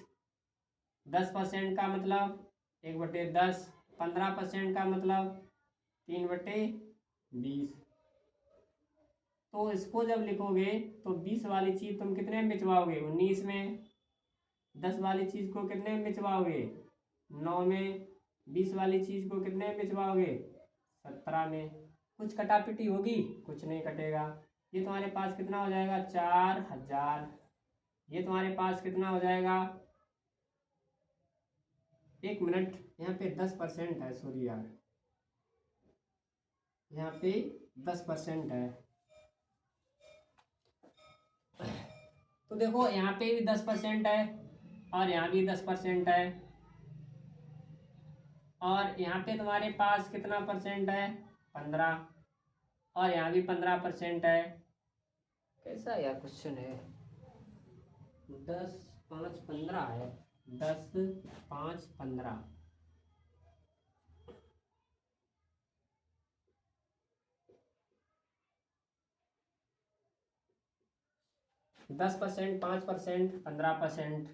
10% का मतलब 1/10, 15% का मतलब 3/20। तो इसको जब लिखोगे तो 20 वाली चीज़ तुम कितने में बिचवाओगे? 19 में। 10 वाली चीज़ को कितने में बिचवाओगे? 9 में। 20 वाली चीज़ को कितने में बिचवाओगे? 17 में। कुछ कटापिटी होगी? कुछ नहीं कटेगा। ये तुम्हारे पास कितना हो जाएगा? 4000। ये तुम्हारे पास कितना हो जाएगा? 1 मिनट, यहाँ पे 10% है, सॉरी यार, यहाँ पे 10% है। तो देखो यहाँ पे भी 10% है और यहाँ भी 10% है और यहाँ पे तुम्हारे पास कितना परसेंट है? 15। और यहाँ भी 15% है। कैसा यार क्वेश्चन है? 10, 5, 15 है। 10, 5, 15। 10%, 5%, 15%।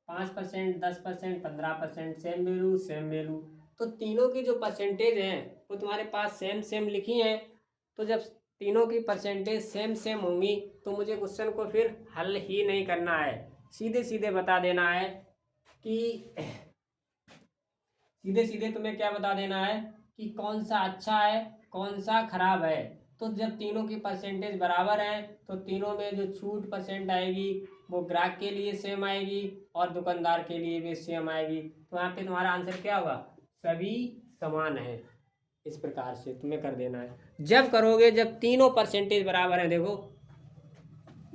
5%, 10%, 15%, सेम वैल्यू सेम वैल्यू। तो तीनों की जो परसेंटेज हैं वो तुम्हारे पास सेम सेम लिखी हैं। तो जब तीनों की परसेंटेज सेम सेम होंगी तो मुझे क्वेश्चन को फिर हल ही नहीं करना है, सीधे सीधे बता देना है कि सीधे सीधे तुम्हें क्या बता देना है कि कौन सा अच्छा है कौन सा खराब है। तो जब तीनों की परसेंटेज बराबर है तो तीनों में जो छूट परसेंट आएगी वो ग्राहक के लिए सेम आएगी और दुकानदार के लिए भी सेम आएगी। तो यहाँ पे तुम्हारा आंसर क्या होगा? सभी समान है। इस प्रकार से तुम्हें कर देना है। जब करोगे जब तीनों परसेंटेज बराबर है, देखो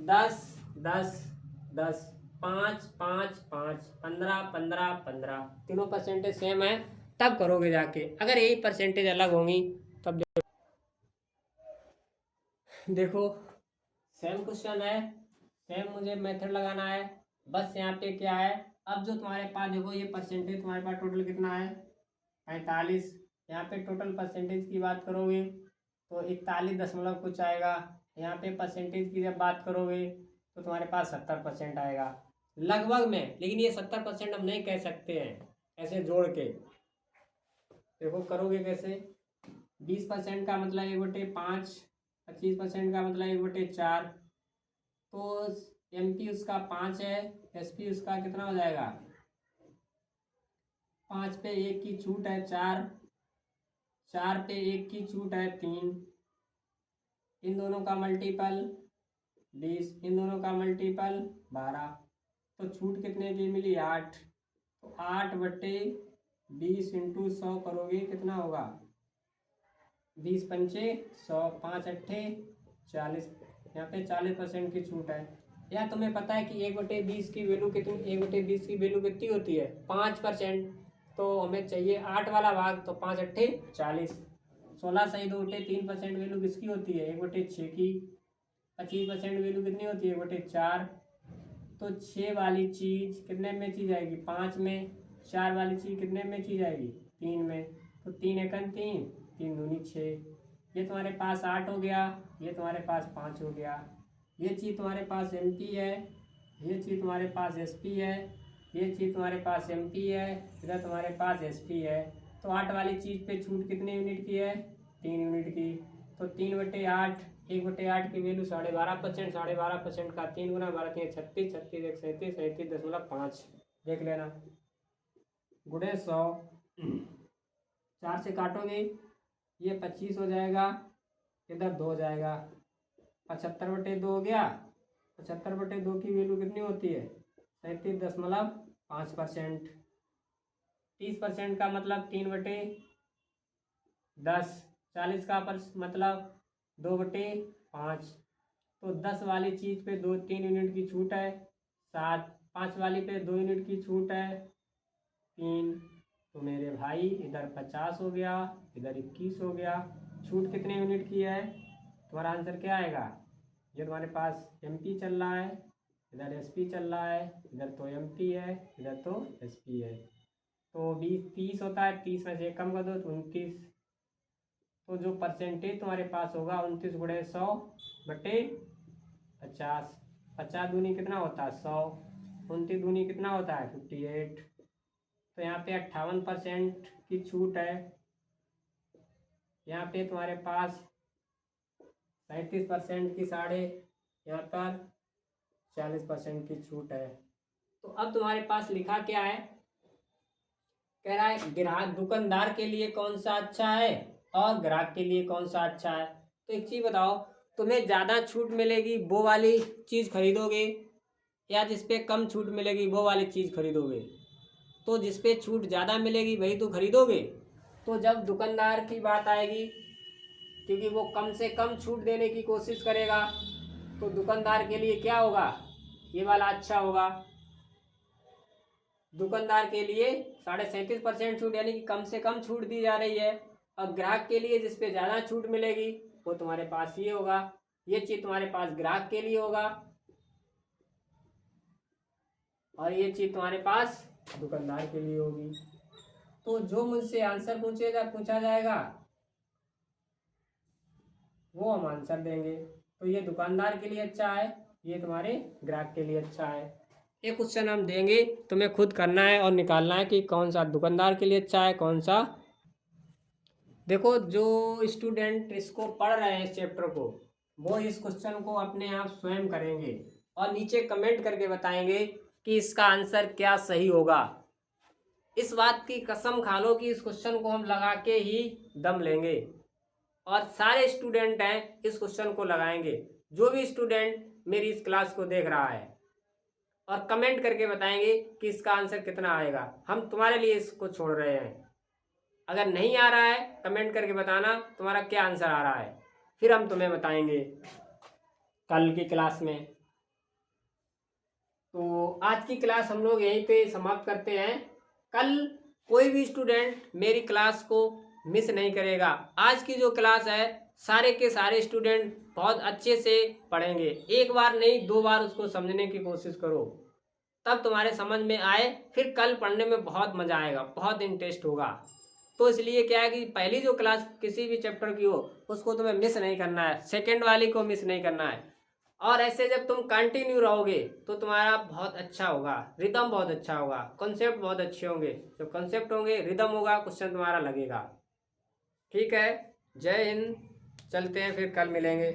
10, 10, 10, 5, 5, 5, 15, 15, 15, तीनों परसेंटेज सेम है तब करोगे जाके। अगर यही परसेंटेज अलग होंगी तब देखो सेम क्वेश्चन है, सेम मुझे मेथड लगाना है। बस यहाँ पे क्या है, अब जो तुम्हारे पास देखो ये परसेंटेज तुम्हारे पास टोटल कितना है? 45। यहाँ पे टोटल परसेंटेज की बात करोगे तो 41 दशमलव कुछ आएगा। यहाँ पे परसेंटेज की जब बात करोगे तो तुम्हारे पास 70% आएगा लगभग में। लेकिन ये 70% हम नहीं कह सकते हैं ऐसे जोड़ के। देखो करोगे कैसे? 20% का मतलब 1/5, 25% का मतलब 1/4। तो MP उसका 5 है, SP उसका कितना हो जाएगा? 5 पे 1 की छूट है 4, 4 पे 1 की छूट है 3, इन दोनों का मल्टीपल 20, इन दोनों का मल्टीपल 12। तो छूट कितने की मिली? 8। तो 8/20 इंटू 100 करोगे कितना होगा? 20 पंचे 100, 5 अट्ठे 40। यहाँ पे 40% की छूट है। या तुम्हें पता है कि 1/20 की वैल्यू कितनी? 1/20 की वैल्यू कितनी होती है? 5%। तो हमें चाहिए 8 वाला भाग, तो 5 अट्ठे 40। 16 सही 2 उठे 3% वैल्यू किसकी होती है? 1/6 की। 25% वैल्यू कितनी होती है? 1/4। तो 6 वाली चीज़ कितने में चीज आएगी? 5 में। 4 वाली चीज़ कितने में चीज आएगी? 3 में। तो 3 एकन 3, 3 दूनी 6। ये तुम्हारे पास 8 हो गया, ये तुम्हारे पास 5 हो गया। ये चीज़ तुम्हारे पास MP है, ये चीज़ तुम्हारे पास SP है, ये चीज़ तुम्हारे पास MP है, इधर तुम्हारे पास SP है। तो 8 वाली चीज़ पे छूट कितने यूनिट की है? 3 यूनिट की। तो 3/8, 1/8 की वैल्यू 12.5%, 12.5% का 3 गुना 12 3 36, 36 1 37, 37.5 देख लेना। गुणे 100, 4 से काटोगे ये 25 हो जाएगा, इधर 2 हो जाएगा। 75/2 हो गया। 75/2 की वैल्यू कितनी होती है? 37.5%। 30% का मतलब 3/10। 40 का मतलब 2/5। तो 10 वाली चीज़ पे 3 यूनिट की छूट है 7, 5 वाली पे 2 यूनिट की छूट है 3। तो मेरे भाई इधर 50 हो गया, इधर 21 हो गया। छूट कितने यूनिट की है? तुम्हारा आंसर क्या आएगा? ये तुम्हारे पास MP चल रहा है, इधर SP चल रहा है, इधर तो MP है, इधर तो SP है। तो 20 30 होता है, 30 में से कम कर दो तो 29। तो जो परसेंटेज तुम्हारे पास होगा 29 × 100/50। 50 दूनी कितना होता है 100, 29 दूनी कितना होता है 58। तो यहाँ पे 58% की छूट है। यहाँ पे तुम्हारे पास 37% की साढ़े, यहाँ पर 40% की छूट है। तो अब तुम्हारे पास लिखा क्या है, कह रहा है ग्राहक दुकानदार के लिए कौन सा अच्छा है और ग्राहक के लिए कौन सा अच्छा है। तो एक चीज़ बताओ, तुम्हें ज़्यादा छूट मिलेगी वो वाली चीज़ खरीदोगे या जिस पे कम छूट मिलेगी वो वाली चीज़ खरीदोगे। तो जिस पे छूट ज़्यादा मिलेगी वही तो खरीदोगे। तो जब दुकानदार की बात आएगी, क्योंकि वो कम से कम छूट देने की कोशिश करेगा, तो दुकानदार के लिए क्या होगा, ये वाला अच्छा होगा। दुकानदार के लिए 37.5% छूट यानी कि कम से कम छूट दी जा रही है। और ग्राहक के लिए जिस पे ज़्यादा छूट मिलेगी वो तुम्हारे पास ये होगा, ये चीज़ तुम्हारे पास ग्राहक के लिए होगा और ये चीज़ तुम्हारे पास दुकानदार के लिए होगी। तो जो मुझसे आंसर पूछा जाएगा वो हम आंसर देंगे। तो ये दुकानदार के लिए अच्छा है, ये तुम्हारे ग्राहक के लिए अच्छा है। ये क्वेश्चन हम देंगे, तुम्हें खुद करना है और निकालना है कि कौन सा दुकानदार के लिए अच्छा है कौन सा। देखो जो स्टूडेंट इसको पढ़ रहे हैं इस चैप्टर को, वो इस क्वेश्चन को अपने आप स्वयं करेंगे और नीचे कमेंट करके बताएंगे कि इसका आंसर क्या सही होगा। इस बात की कसम खा लो कि इस क्वेश्चन को हम लगा के ही दम लेंगे और सारे स्टूडेंट हैं इस क्वेश्चन को लगाएंगे। जो भी स्टूडेंट मेरी इस क्लास को देख रहा है और कमेंट करके बताएंगे कि इसका आंसर कितना आएगा, हम तुम्हारे लिए इसको छोड़ रहे हैं। अगर नहीं आ रहा है कमेंट करके बताना तुम्हारा क्या आंसर आ रहा है, फिर हम तुम्हें बताएंगे कल की क्लास में। तो आज की क्लास हम लोग यहीं पे समाप्त करते हैं। कल कोई भी स्टूडेंट मेरी क्लास को मिस नहीं करेगा। आज की जो क्लास है सारे के सारे स्टूडेंट बहुत अच्छे से पढ़ेंगे, एक बार नहीं 2 बार उसको समझने की कोशिश करो, तब तुम्हारे समझ में आए। फिर कल पढ़ने में बहुत मज़ा आएगा, बहुत इंटरेस्ट होगा। तो इसलिए क्या है कि पहली जो क्लास किसी भी चैप्टर की हो उसको तुम्हें मिस नहीं करना है, सेकेंड वाली को मिस नहीं करना है। और ऐसे जब तुम कंटिन्यू रहोगे तो तुम्हारा बहुत अच्छा होगा, रिदम बहुत अच्छा होगा, कॉन्सेप्ट बहुत अच्छे होंगे। जब कॉन्सेप्ट होंगे, रिदम होगा, क्वेश्चन तुम्हारा लगेगा। ठीक है, जय हिंद, चलते हैं फिर कल मिलेंगे।